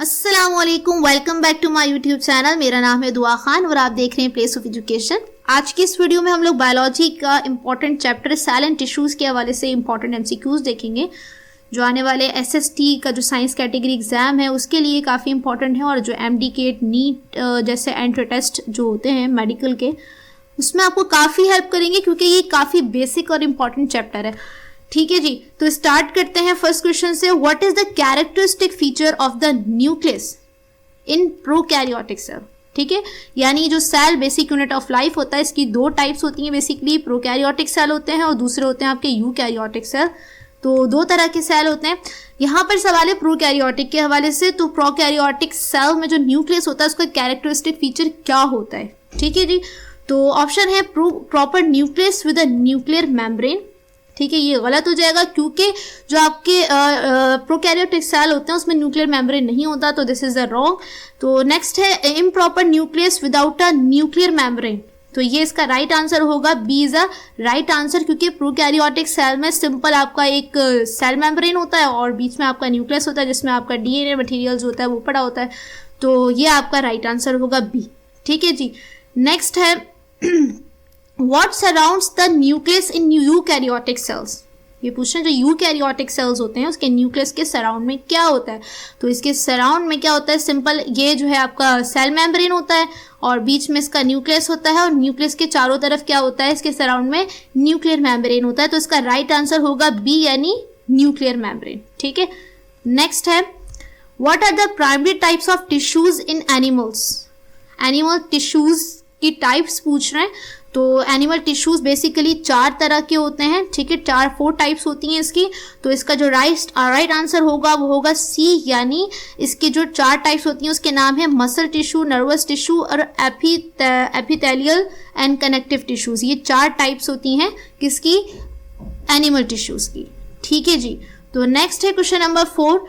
अस्सलामुअलैकुम, welcome back to my YouTube channel. मेरा नाम है दुआ खान और आप देख रहे हैं प्लेस ऑफ एजुकेशन। आज की इस वीडियो में हम लोग बायोलॉजी का important chapter cell and tissues के हवाले से इंपॉर्टेंट एमसीक्यूज़ देखेंगे जो आने वाले एसएसटी का जो साइंस कैटेगरी एग्जाम है उसके लिए काफ़ी इंपॉर्टेंट है, और जो एमडीकेट नीट जैसे एंट्री टेस्ट जो होते हैं मेडिकल के उसमें आपको काफ़ी हेल्प करेंगे क्योंकि ये काफ़ी बेसिक और इम्पॉर्टेंट चैप्टर है। ठीक है जी, तो स्टार्ट करते हैं फर्स्ट क्वेश्चन से। What is the characteristic feature of the nucleus in prokaryotic cell. ठीक है, यानी जो cell basic unit of life होता है इसकी दो टाइप्स होती हैं बेसिकली, प्रोकैरियोटिक सेल होते हैं और दूसरे होते हैं आपके यूकैरियोटिक सेल। तो दो तरह के सेल होते हैं। यहाँ पर सवाल है प्रोकैरियोटिक के हवाले से, तो प्रोकैरियोटिक सेल में जो न्यूक्लियस होता है उसका कैरेक्टरिस्टिक फीचर क्या होता है। ठीक है जी, तो ऑप्शन है proper nucleus with a nuclear membrane. ठीक है, ये गलत हो जाएगा क्योंकि जो आपके प्रोकैरियोटिक सेल होते हैं उसमें न्यूक्लियर मेम्ब्रेन नहीं होता, तो दिस इज द रॉन्ग। तो नेक्स्ट है improper nucleus without a nuclear membrane, तो ये इसका राइट आंसर होगा, b is a right answer, क्योंकि प्रोकैरियोटिक सेल में सिंपल आपका एक सेल मेम्ब्रेन होता है और बीच में आपका न्यूक्लियस होता है जिसमें आपका डीएनए मटेरियल जो होता है वो पड़ा होता है, तो ये आपका राइट आंसर होगा बी। ठीक है जी, नेक्स्ट है What surrounds the nucleus in eukaryotic cells? ये पूछ रहे हैं जो यूकैरियोटिक सेल्स होते हैं उसके न्यूक्लियस के सराउंड में क्या होता है। तो इसके सराउंड में क्या होता है, सिंपल ये जो है आपका सेल मेम्ब्रेन होता है और बीच में इसका न्यूक्लियस होता है और न्यूक्लियस के चारों तरफ क्या होता है, इसके सराउंड में न्यूक्लियर मेम्ब्रेन होता है। तो इसका राइट आंसर होगा बी यानी न्यूक्लियर मेम्ब्रेन। ठीक है, नेक्स्ट है what are the primary types of tissues in animals. Animal tissues की टाइप्स पूछ रहे हैं, तो एनिमल टिश्यूज बेसिकली चार तरह के होते हैं। ठीक है, फोर टाइप्स होती हैं इसकी, तो इसका जो राइट आंसर होगा वो होगा सी, यानी इसके जो चार टाइप्स होती हैं उसके नाम है मसल टिश्यू, नर्वस टिश्यू और एपिथेलियल एंड कनेक्टिव टिश्यूज। ये चार टाइप्स होती हैं किसकी, एनिमल टिश्यूज की। ठीक है जी, तो नेक्स्ट है question number 4,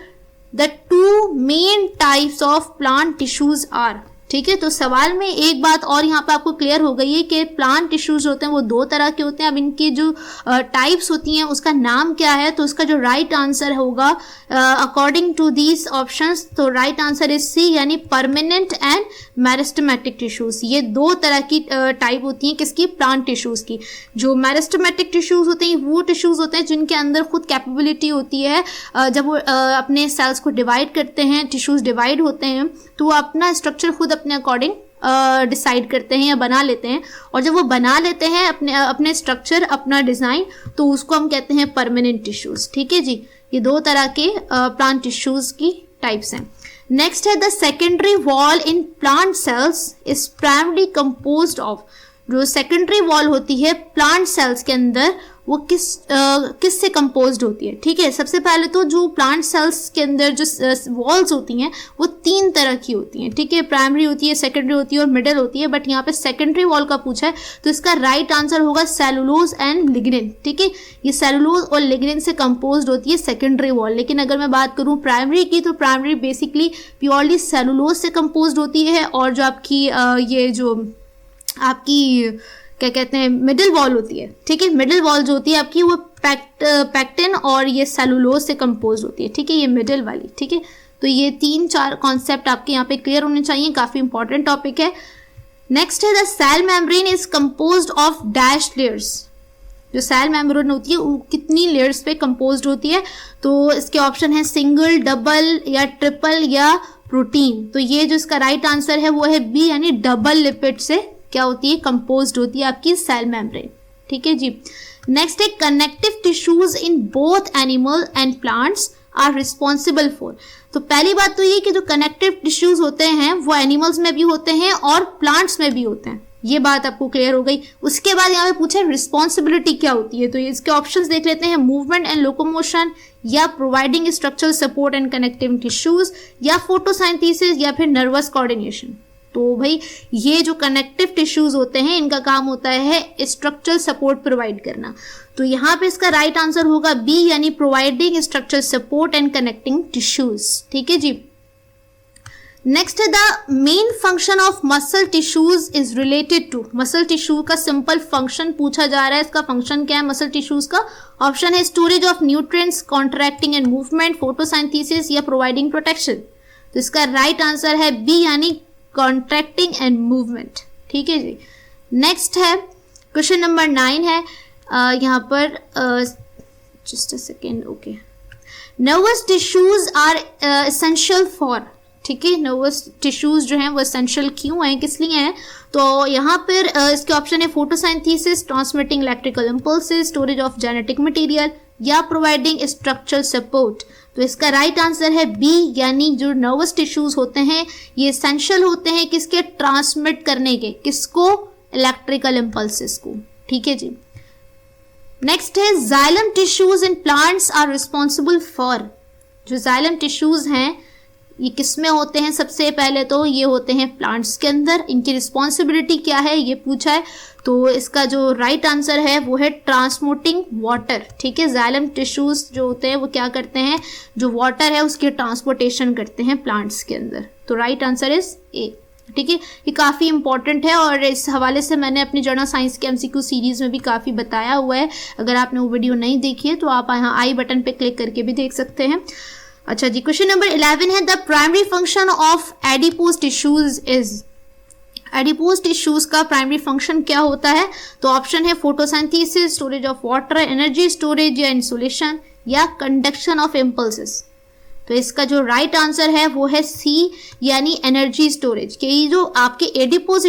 the two main types of plant tissues are. ठीक है, तो सवाल में एक बात और यहाँ पे आपको क्लियर हो गई है कि प्लांट टिश्यूज होते हैं वो दो तरह के होते हैं। अब इनकी जो टाइप्स होती हैं उसका नाम क्या है, तो उसका जो राइट आंसर होगा अकॉर्डिंग टू दीज ऑप्शंस, तो राइट आंसर इज सी, यानी परमानेंट एंड मेरिस्टेमेटिक टिश्यूज। ये दो तरह की टाइप होती हैं किसकी, प्लांट टिश्यूज की। जो मेरिस्टेमेटिक टिश्यूज होते हैं वो टिश्यूज होते हैं जिनके अंदर खुद कैपेबिलिटी होती है, जब वो अपने सेल्स को डिवाइड करते हैं, टिश्यूज डिवाइड होते हैं तो वो अपना स्ट्रक्चर खुद अपने अकॉर्डिंग डिसाइड करते हैं या बना लेते हैं, और जब वो बना लेते हैं अपने स्ट्रक्चर, अपना डिज़ाइन, तो उसको हम कहते हैं परमानेंट टिश्यूज। ठीक है जी, ये दो तरह के प्लांट टिश्यूज की टाइप्स हैं। नेक्स्ट है the secondary wall in plant cells is primary composed of. जो सेकेंडरी वॉल होती है प्लांट सेल्स के अंदर वो किस से कंपोज्ड होती है। ठीक है, सबसे पहले तो जो प्लांट सेल्स के अंदर जो वॉल्स होती हैं वो तीन तरह की होती हैं। ठीक है, प्राइमरी होती है, सेकेंडरी होती है और मिडल होती है, बट यहाँ पे सेकेंडरी वॉल का पूछा है तो इसका राइट आंसर होगा सेलुलोज एंड लिग्निन। ठीक है, ये सेलुलोज और लिग्निन से कंपोज्ड होती है सेकेंडरी वॉल। लेकिन अगर मैं बात करूँ प्राइमरी की, तो प्राइमरी बेसिकली प्योरली सेलुलोज से कंपोज्ड होती है, और जो आपकी ये जो आपकी क्या कहते हैं मिडिल वॉल होती है। ठीक है, मिडिल वॉल जो होती है आपकी वो पैक्टिन और ये सेलुलोज से कंपोज होती है। ठीक है, ये मिडिल वाली। ठीक है, तो ये तीन चार कॉन्सेप्ट आपके यहाँ पे क्लियर होने चाहिए, काफी इंपॉर्टेंट टॉपिक है। नेक्स्ट है the cell membrane is composed of dash layers. जो सेल मेम्ब्रेन होती है वो कितनी लेयर्स पे कंपोज्ड होती है, तो इसके ऑप्शन है सिंगल, डबल या ट्रिपल या प्रोटीन। तो ये जो इसका राइट आंसर है वो है बी, यानी डबल लिपिड से क्या होती है, कंपोज्ड होती है आपकी सेल मेम्ब्रेन। ठीक है जी, नेक्स्ट है connective tissues in both animal and plants are responsible for. तो पहली बात तो ये कि जो कनेक्टिव टिश्यूज होते हैं वो एनिमल्स में भी होते हैं और प्लांट्स में भी होते हैं, ये बात आपको क्लियर हो गई। उसके बाद यहाँ पे पूछे रिस्पॉन्सिबिलिटी क्या होती है, तो इसके ऑप्शंस देख लेते हैं, मूवमेंट एंड लोकोमोशन, या providing structural support and connective tissues, या फोटोसाइंथेसिस, या फिर नर्वस कोऑर्डिनेशन। तो भाई ये जो कनेक्टिव टिश्यूज होते हैं इनका काम होता है स्ट्रक्चरल सपोर्ट प्रोवाइड करना, तो यहाँ पे इसका राइट आंसर होगा बी, यानी providing structural support and connecting tissues. ठीक है जी, नेक्स्ट है the main function of muscle tissues is related to. Muscle tissue का सिंपल फंक्शन पूछा जा रहा है, इसका फंक्शन क्या है मसल टिश्यूज का। ऑप्शन है storage of nutrients, contracting and movement, photosynthesis या प्रोवाइडिंग प्रोटेक्शन। तो इसका राइट आंसर है बी यानी कॉन्ट्रैक्टिंग एंड मूवमेंट। ठीक है जी। नेक्स्ट है क्वेश्चन नंबर 9 है यहाँ पर just a second, okay. Nervous tissues are essential for, ठीक है, नर्वस टिश्यूज जो हैं वो एसेंशियल क्यों हैं, किस लिए हैं? तो यहाँ पर इसके ऑप्शन है photosynthesis, transmitting electrical impulses, storage of genetic material या प्रोवाइडिंग स्ट्रक्चरल सपोर्ट। तो इसका राइट आंसर है बी यानी जो नर्वस टिश्यूज होते हैं ये एसेंशियल होते हैं किसके, ट्रांसमिट करने के, किसको, इलेक्ट्रिकल इम्पल्सेस को। ठीक है जी। नेक्स्ट है xylem tissues in plants are responsible for. जो जाइलम टिश्यूज हैं ये किस में होते हैं? सबसे पहले तो ये होते हैं प्लांट्स के अंदर। इनकी रिस्पॉन्सिबिलिटी क्या है ये पूछा है, तो इसका जो राइट आंसर है वो है ट्रांसपोर्टिंग वाटर। ठीक है, जाइलम टिश्यूज जो होते हैं वो क्या करते हैं, जो वाटर है उसकी ट्रांसपोर्टेशन करते हैं प्लांट्स के अंदर। तो राइट आंसर इज ए। ठीक है, ये काफ़ी इंपॉर्टेंट है और इस हवाले से मैंने अपनी जर्नल साइंस के एमसीक्यू सीरीज़ में भी काफ़ी बताया हुआ है। अगर आपने वो वीडियो नहीं देखी है तो आप यहाँ आई बटन पे क्लिक करके भी देख सकते हैं। अच्छा जी, क्वेश्चन नंबर 11 है the primary function of adipose tissues is. Adipose tissues का प्राइमरी फंक्शन क्या होता है? तो ऑप्शन है photosynthesis, storage of water, energy storage या इंसुलेशन या कंडक्शन ऑफ इम्पल्सेस। तो इसका जो राइट आंसर है वो है सी यानी एनर्जी स्टोरेज। कि ये जो आपके एडिपोज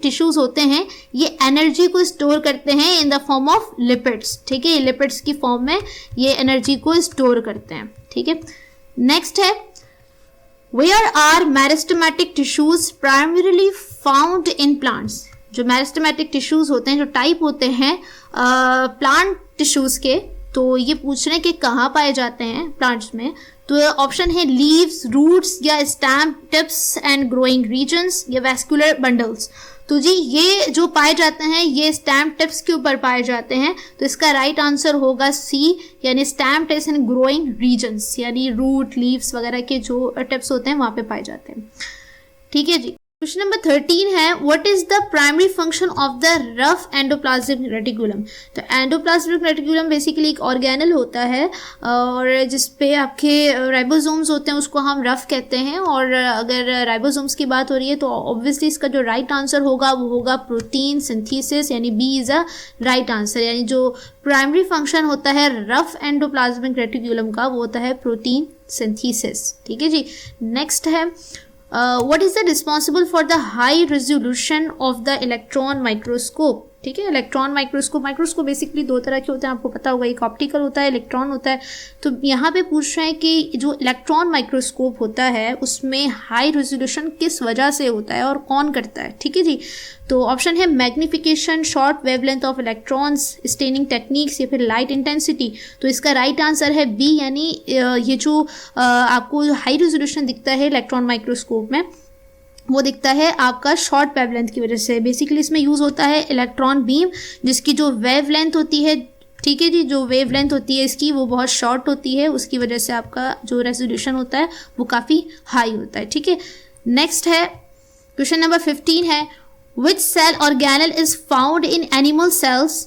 टिश्यूज होते हैं ये एनर्जी को स्टोर करते हैं in the form of lipids. ठीक है, ये लिपिड्स की फॉर्म में ये एनर्जी को स्टोर करते हैं। ठीक है, नेक्स्ट है where are meristematic tissues primarily found in plants. जो मेरिस्टेमेटिक टिश्यूज होते हैं, जो टाइप होते हैं प्लांट टिश्यूज के, तो ये पूछ रहे हैं कि कहाँ पाए जाते हैं प्लांट्स में। तो ऑप्शन है लीव्स, रूट्स या stem tips and growing regions या वैस्कुलर बंडल्स। तो जी ये जो पाए जाते हैं ये स्टेम टिप्स के ऊपर पाए जाते हैं। तो इसका राइट आंसर होगा सी यानी stem tips and growing regions, यानी रूट, लीव्स वगैरह के जो टिप्स होते हैं वहाँ पे पाए जाते हैं। ठीक है जी। क्वेश्चन नंबर 13 है what is the primary function of the rough endoplasmic reticulum. तो एंडोप्लाज्मिक रेटिकुलम बेसिकली एक ऑर्गेनल होता है और जिसपे आपके राइबोसोम्स होते हैं, उसको हम रफ कहते हैं। और अगर राइबोसोम्स की बात हो रही है तो ऑब्वियसली इसका जो राइट आंसर होगा वो होगा प्रोटीन सिंथेसिस, यानी b is a right answer. यानी जो प्राइमरी फंक्शन होता है रफ एंडोप्लाज्मिक रेटिकुलम का वो होता है प्रोटीन सिंथेसिस। ठीक है जी। नेक्स्ट है what is the responsible for the high resolution of the electron microscope। ठीक है, इलेक्ट्रॉन माइक्रोस्कोप बेसिकली दो तरह के होते हैं, आपको पता होगा, एक ऑप्टिकल होता है, इलेक्ट्रॉन होता है। तो यहाँ पे पूछ रहे हैं कि जो इलेक्ट्रॉन माइक्रोस्कोप होता है उसमें हाई रेजोल्यूशन किस वजह से होता है और कौन करता है। ठीक है जी। तो ऑप्शन है magnification, short wavelength of electrons, staining techniques या फिर लाइट इंटेंसिटी। तो इसका राइट आंसर है बी यानी ये जो आपको हाई रेजोल्यूशन दिखता है इलेक्ट्रॉन माइक्रोस्कोप में वो दिखता है आपका शॉर्ट वेवलेंथ की वजह से। बेसिकली इसमें यूज़ होता है इलेक्ट्रॉन बीम जिसकी जो वेवलेंथ होती है, ठीक है जी, जो वेवलेंथ होती है इसकी वो बहुत शॉर्ट होती है, उसकी वजह से आपका जो रेजोल्यूशन होता है वो काफ़ी हाई होता है। ठीक है, नेक्स्ट है क्वेश्चन नंबर 15 है which cell organelle is found in animal cells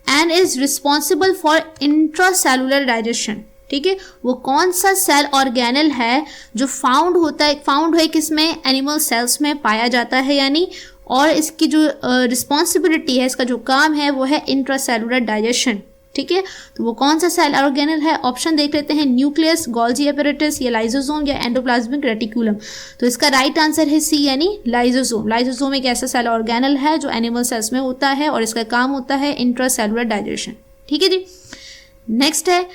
and is responsible for intracellular digestion. ठीक है, वो कौन सा सेल ऑर्गेनल है जो फाउंड है किसमें, एनिमल सेल्स में पाया जाता है यानी, और इसकी जो रिस्पॉन्सिबिलिटी है, इसका जो काम है वो है इंट्रासेलुलर डाइजेशन। ठीक है, तो वो कौन सा सेल ऑर्गेनल है? ऑप्शन देख लेते हैं न्यूक्लियस, गोल्जी एपैरेटस या लाइसोसोम या एंडोप्लाज्मिक रेटिकुलम। तो इसका राइट आंसर है सी यानी लाइसोसोम। लाइसोसोम एक ऐसा सेल ऑर्गेनल है जो एनिमल सेल्स में होता है और इसका काम होता है इंट्रासेलुलर डाइजेशन। ठीक है जी। नेक्स्ट है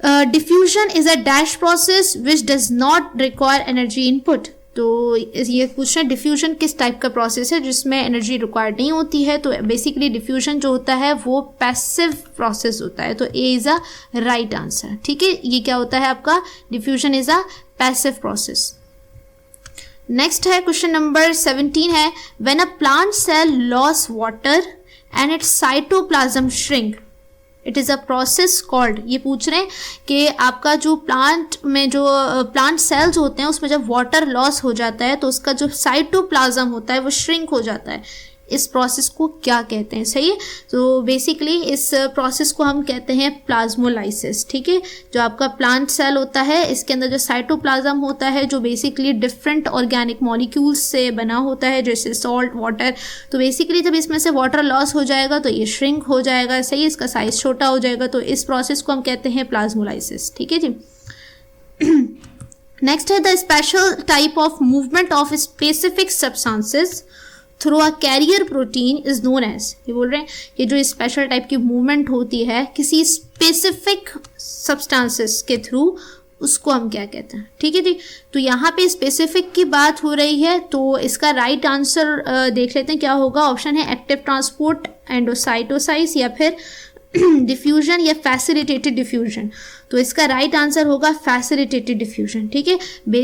diffusion is a dash process which does not require energy input. तो ये क्वेश्चन डिफ्यूजन किस टाइप का प्रोसेस है जिसमें एनर्जी रिक्वायर्ड नहीं होती है। तो बेसिकली डिफ्यूजन जो होता है वो पैसिव प्रोसेस होता है। तो A is a right answer. ठीक है, ये क्या होता है आपका, diffusion is a passive process. Next है क्वेश्चन नंबर 17 है when a plant cell loss water and its cytoplasm shrink it is a process called. ये पूछ रहे हैं कि आपका जो प्लांट में जो प्लांट सेल्स होते हैं उसमें जब वाटर लॉस हो जाता है तो उसका जो साइटोप्लाज्म होता है वो श्रिंक हो जाता है, इस प्रोसेस को क्या कहते हैं, सही है। तो बेसिकली इस प्रोसेस को हम कहते हैं प्लाज्मोलाइसिस, ठीक है। जो आपका प्लांट सेल होता है, इसके अंदर जो साइटोप्लाज्म होता है, जो बेसिकली डिफरेंट ऑर्गेनिक मॉलिक्यूल्स से बना होता है, जैसे सॉल्ट, वाटर। तो बेसिकली जब इसमें से वाटर लॉस हो जाएगा तो ये श्रिंक हो जाएगा, सही है, इसका साइज छोटा हो जाएगा। तो इस प्रोसेस को हम कहते हैं प्लाज्मोलाइसिस, ठीक है जी। नेक्स्ट है the special type of movement of specific substances through a carrier protein is known as, ये बोल रहे हैं कि जो स्पेशल टाइप की मूवमेंट होती है किसी स्पेसिफिक सब्सटेंसेस के थ्रू, उसको हम क्या कहते हैं, ठीक है जी। तो यहाँ पे स्पेसिफिक की बात हो रही है, तो इसका राइट आंसर देख लेते हैं क्या होगा। ऑप्शन है एक्टिव ट्रांसपोर्ट, एंडोसाइटोसाइस, या फिर डिफ्यूजन या फैसिलिटेटेड डिफ्यूजन। तो इसका राइट आंसर होगा फैसिलिटेटेड डिफ्यूजन, ठीक है।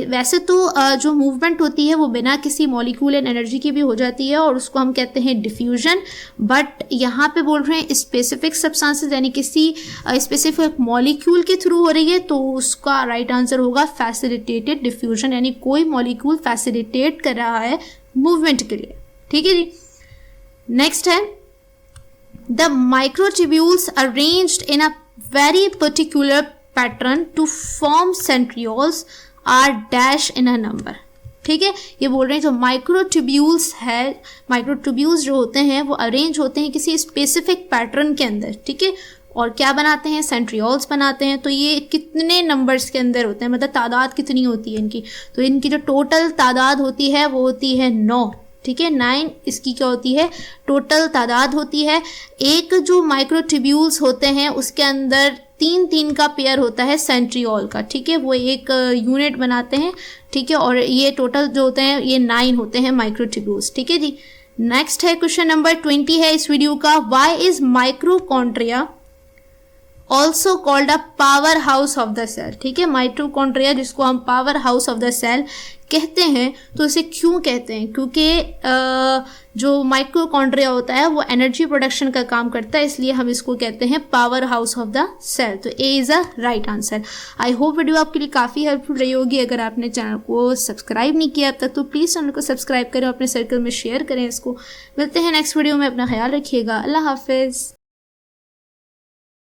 वैसे तो जो मूवमेंट होती है वो बिना किसी मॉलिक्यूल एंड एनर्जी की भी हो जाती है और उसको हम कहते हैं डिफ्यूजन, बट यहाँ पे बोल रहे हैं स्पेसिफिक सब्सटेंसेस यानी किसी स्पेसिफिक मॉलिक्यूल के थ्रू हो रही है, तो उसका राइट आंसर होगा फैसिलिटेटेड डिफ्यूजन, यानी कोई मॉलिक्यूल फैसिलिटेट कर रहा है मूवमेंट के लिए, ठीक है जी। नेक्स्ट है the microtubules arranged in a very particular pattern to form centrioles are dash in a number, ठीक है। ये बोल रहे हैं जो माइक्रोट्यूब्यूल्स है, माइक्रोट्यूब्यूल्स जो होते हैं वो अरेंज होते हैं किसी स्पेसिफिक पैटर्न के अंदर, ठीक है, और क्या बनाते हैं, सेंट्रियोल्स बनाते हैं। तो ये कितने नंबर्स के अंदर होते हैं, मतलब तादाद कितनी होती है इनकी, तो इनकी जो टोटल तादाद होती है वो होती है 9, ठीक है। 9 इसकी क्या होती है, टोटल तादाद होती है। एक जो माइक्रोट्यूब्यूल्स होते हैं उसके अंदर 3-3 का पेयर होता है सेंट्रियोल का, ठीक है, वो एक यूनिट बनाते हैं, ठीक है, और ये टोटल जो होते हैं ये 9 होते हैं माइक्रोट्यूब्यूल्स, ठीक है जी। नेक्स्ट है क्वेश्चन नंबर 20 है इस वीडियो का, why is mitochondria also called a power house of the cell, ठीक है। माइटोकॉन्ड्रिया जिसको हम power house of the cell कहते हैं, तो इसे क्यों कहते हैं, क्योंकि जो माइटोकॉन्ड्रिया होता है वो एनर्जी प्रोडक्शन का काम करता है, इसलिए हम इसको कहते हैं power house of the cell. तो A is a right answer. I hope video आपके लिए काफ़ी हेल्पफुल रही होगी। अगर आपने चैनल को सब्सक्राइब नहीं किया अब तक तो प्लीज़ चैनल को सब्सक्राइब करें, अपने सर्कल में शेयर करें इसको। मिलते हैं नेक्स्ट वीडियो में, अपना ख्याल रखिएगा, अल्लाह हाफिज़।